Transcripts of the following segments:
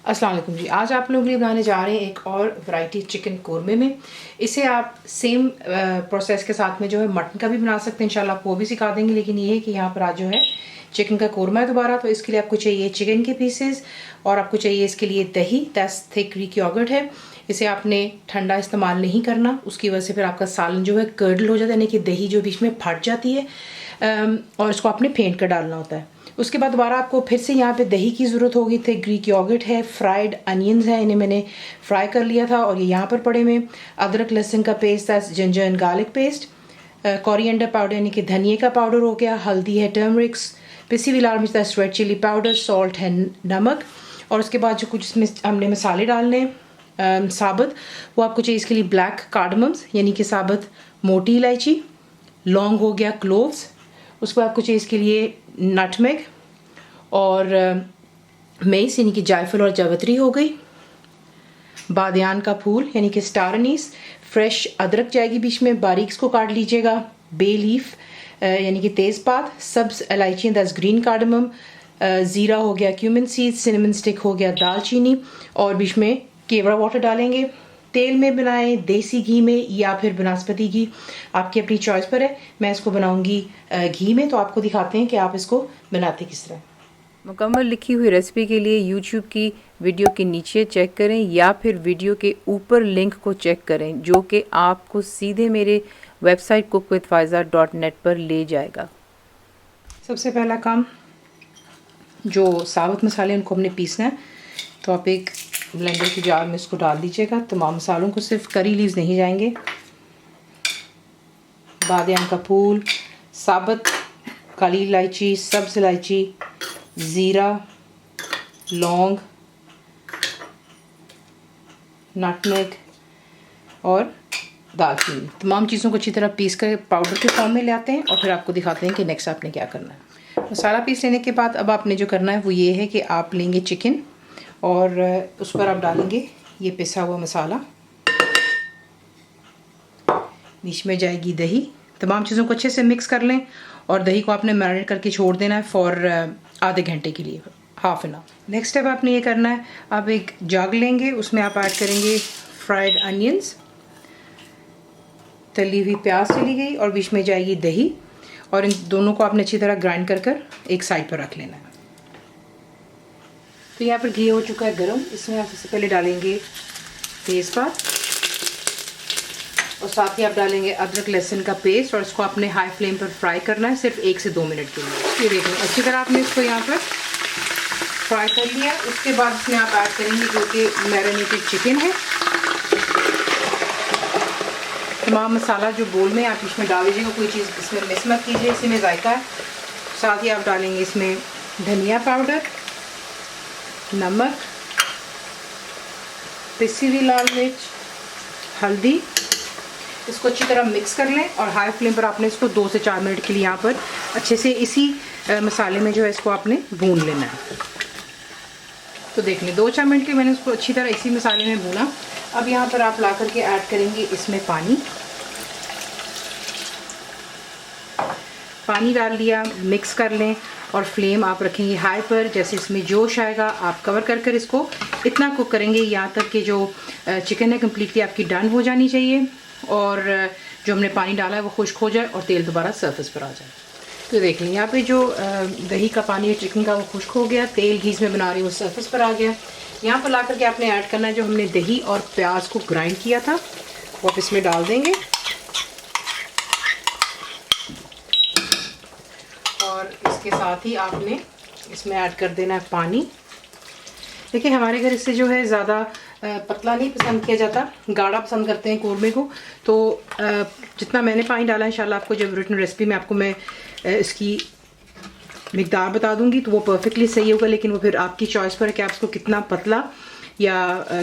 अस्सलाम वालेकुम जी। आज आप लोगों के लिए बनाने जा रहे हैं एक और वैरायटी चिकन कोरमे में। इसे आप सेम प्रोसेस के साथ में जो है मटन का भी बना सकते हैं, इंशाल्लाह आपको वो भी सिखा देंगे। लेकिन ये है कि यहाँ पर आज जो है चिकन का कोरमा है दोबारा। तो इसके लिए आपको चाहिए चिकन के पीसेस और आपको चाहिए इसके लिए दही, दैट्स थिक ग्रीक योगर्ट है। इसे आपने ठंडा इस्तेमाल नहीं करना, उसकी वजह से फिर आपका सालन जो है कर्डल हो जाता है, यानी कि दही जो बीच में फट जाती है और इसको आपने फेंट कर डालना होता है। उसके बाद दोबारा आपको फिर से यहाँ पे दही की ज़रूरत होगी। थे ग्रीक योगर्ट है, फ्राइड अनियंस है, इन्हें मैंने फ्राई कर लिया था और ये यहाँ पर पड़े में अदरक लहसुन का paste, that's ginger and garlic paste, coriander powder यानी कि धनिए का पाउडर हो गया, हल्दी है, टर्मरिक्स, पिसी हुई लाल मिर्च, that's red chilli powder, salt है, नमक। और उसके बाद जो कुछ इसमें हमने मसाले डालने साबुत, वो आपको चाहिए इसके लिए ब्लैक कार्डमम्स यानी कि साबुत मोटी इलायची, लौंग हो गया, क्लोव्स। उसके बाद आपको चाहिए इसके लिए नटमेग और मेस यानी कि जायफल और जावित्री हो गई, बादियान का फूल यानी कि स्टार अनीस, फ्रेश अदरक जाएगी बीच में, बारीक इसको काट लीजिएगा, बे लीफ यानी कि तेज़पात, सब्ज़ इलायची दैट्स ग्रीन कार्डमम, ज़ीरा हो गया, क्यूमिन सीड, सिनेमन स्टिक हो गया, दालचीनी और बीच में केवड़ा वाटर डालेंगे। तेल में बनाएं, देसी घी में या फिर बनस्पति घी, आपकी अपनी चॉइस पर है। मैं इसको बनाऊंगी घी में, तो आपको दिखाते हैं कि आप इसको बनाते किस तरह। मुकम्मल लिखी हुई रेसिपी के लिए यूट्यूब की वीडियो के नीचे चेक करें या फिर वीडियो के ऊपर लिंक को चेक करें, जो कि आपको सीधे मेरे वेबसाइट cookwithfaiza.net पर ले जाएगा। सबसे पहला काम, जो साबुत मसाले उनको हमने पीसना है, तो आप एक ब्लेंडर की जार में इसको डाल दीजिएगा। तमाम मसालों को, सिर्फ करी लीव्स नहीं जाएंगे, बादियान का फूल, साबुत काली इलायची, सब्ज़ इलायची, ज़ीरा, लौंग, नटमेग और दालचीनी, तमाम चीज़ों को अच्छी तरह पीस कर पाउडर के फॉर्म में ले आते हैं और फिर आपको दिखाते हैं कि नेक्स्ट आपने क्या करना है। मसाला पीस लेने के बाद अब आपने जो करना है वो ये है कि आप लेंगे चिकन और उस पर आप डालेंगे ये पिसा हुआ मसाला, बीच में जाएगी दही। तमाम चीज़ों को अच्छे से मिक्स कर लें और दही को आपने मैरिनेट करके छोड़ देना है फॉर आधे घंटे के लिए, half an hour. Next step आपने ये करना है, आप एक जग लेंगे, उसमें आप ऐड करेंगे फ्राइड अनियंस, तली हुई प्याज चली गई और बीच में जाएगी दही और इन दोनों को आपने अच्छी तरह ग्राइंड कर कर एक साइड पर रख लेना है। तो यहाँ पर घी हो चुका है गर्म, इसमें आप सबसे पहले डालेंगे तेज़पात और साथ ही आप डालेंगे अदरक लहसुन का पेस्ट और इसको आपने हाई फ्लेम पर फ्राई करना है सिर्फ 1 से 2 मिनट के लिए। ये देखें अच्छी तरह आपने इसको यहाँ पर फ्राई कर लिया। उसके बाद इसमें आप ऐड करेंगे जो कि मैरिनेटेड चिकन है। तमाम मसाला जो बोल में आप इसमें डाल दीजिएगा, कोई चीज़ इसमें मिस मत कीजिए, इसी में जायका है। साथ ही आप डालेंगे इसमें धनिया पाउडर, नमक, पिसी हुई लाल मिर्च, हल्दी। इसको अच्छी तरह मिक्स कर लें और हाई फ्लेम पर आपने इसको 2 से 4 मिनट के लिए यहाँ पर अच्छे से इसी मसाले में जो है इसको आपने भून लेना है। तो देख लें 2-4 मिनट के मैंने इसको अच्छी तरह इसी मसाले में भूना। अब यहाँ पर आप ला करके ऐड करेंगे इसमें पानी डाल लिया, मिक्स कर लें और फ्लेम आप रखेंगे हाई पर। जैसे इसमें जोश आएगा आप कवर कर कर इसको इतना कुक करेंगे यहाँ तक कि जो चिकन है कम्प्लीटली आपकी डन हो जानी चाहिए और जो हमने पानी डाला है वो खुश्क हो जाए और तेल दोबारा सरफेस पर आ जाए। तो देख लें यहाँ पे जो दही का पानी है चिकन का वो खुश्क हो गया, तेल घी में बना रही वो सरफेस पर आ गया। यहाँ पर ला करके आपने ऐड करना है जो हमने दही और प्याज को ग्राइंड किया था वो आप इसमें डाल देंगे और इसके साथ ही आपने इसमें ऐड कर देना है पानी। देखिए हमारे घर इससे जो है ज़्यादा पतला नहीं पसंद किया जाता, गाढ़ा पसंद करते हैं कोरमे को। तो जितना मैंने पानी डाला है इंशाल्लाह आपको जब रिटन रेसिपी में आपको मैं इसकी मिकदार बता दूंगी तो वो परफेक्टली सही होगा, लेकिन वो फिर आपकी चॉइस पर है कि आप इसको कितना पतला या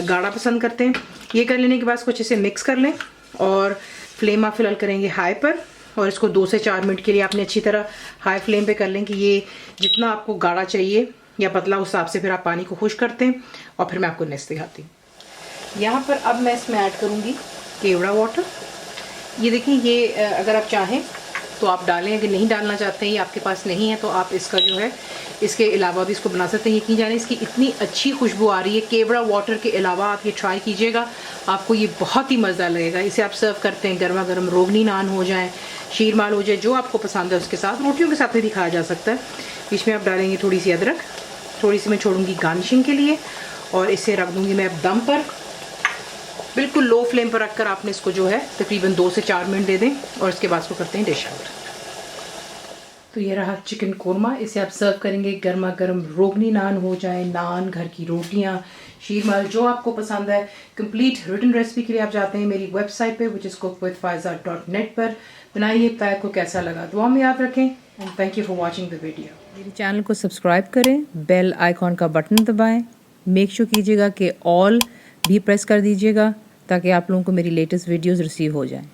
गाढ़ा पसंद करते हैं। ये कर लेने के बाद इसको अच्छे से मिक्स कर लें और फ्लेम आप फिलहाल करेंगे हाई पर और इसको 2 से 4 मिनट के लिए आपने अच्छी तरह हाई फ्लेम पे कर लें कि ये जितना आपको गाढ़ा चाहिए या पतला उस हिसाब से फिर आप पानी को खुश करते हैं और फिर मैं आपको नेक्स्ट दिखाती हूँ। यहाँ पर अब मैं इसमें ऐड करूँगी केवड़ा वाटर। ये देखिए ये अगर आप चाहें तो आप डालें, अगर नहीं डालना चाहते हैं या आपके पास नहीं है तो आप इसका जो है इसके अलावा भी इसको बना सकते हैं। यकीन जाने इसकी इतनी अच्छी खुशबू आ रही है। केवड़ा वाटर के अलावा आप ये ट्राई कीजिएगा, आपको ये बहुत ही मज़ा लगेगा। इसे आप सर्व करते हैं गर्मा गर्म, रोगनी नान हो जाए, शीर माल हो जाए, जो आपको पसंद है उसके साथ, रोटियों के साथ भी खाया जा सकता है। इसमें आप डालेंगे थोड़ी सी अदरक, थोड़ी सी मैं छोड़ूंगी गार्निशिंग के लिए, और इसे रख दूंगी मैं अब दम पर। बिल्कुल लो फ्लेम पर रखकर आपने इसको जो है तकरीबन 2 से 4 मिनट दे दें, और इसके बाद इसको करते हैं डिश आउट। तो ये रहा चिकन कोरमा। इसे आप सर्व करेंगे गर्मा गर्म, रोगनी नान हो जाए, नान, घर की रोटियां, शीरमाल, जो आपको पसंद है। कंप्लीट रिटन रेसिपी के लिए आप जाते हैं मेरी वेबसाइट पे which is cookwithfaiza.net पर। बनाइए, पैक को कैसा लगा दुआ में याद रखें, and thank you for watching the video. मेरे चैनल को सब्सक्राइब करें, बेल आइकॉन का बटन दबाएं, मेक श्योर कीजिएगा कि ऑल भी प्रेस कर दीजिएगा ताकि आप लोगों को मेरी लेटेस्ट वीडियोस रिसीव हो जाएं।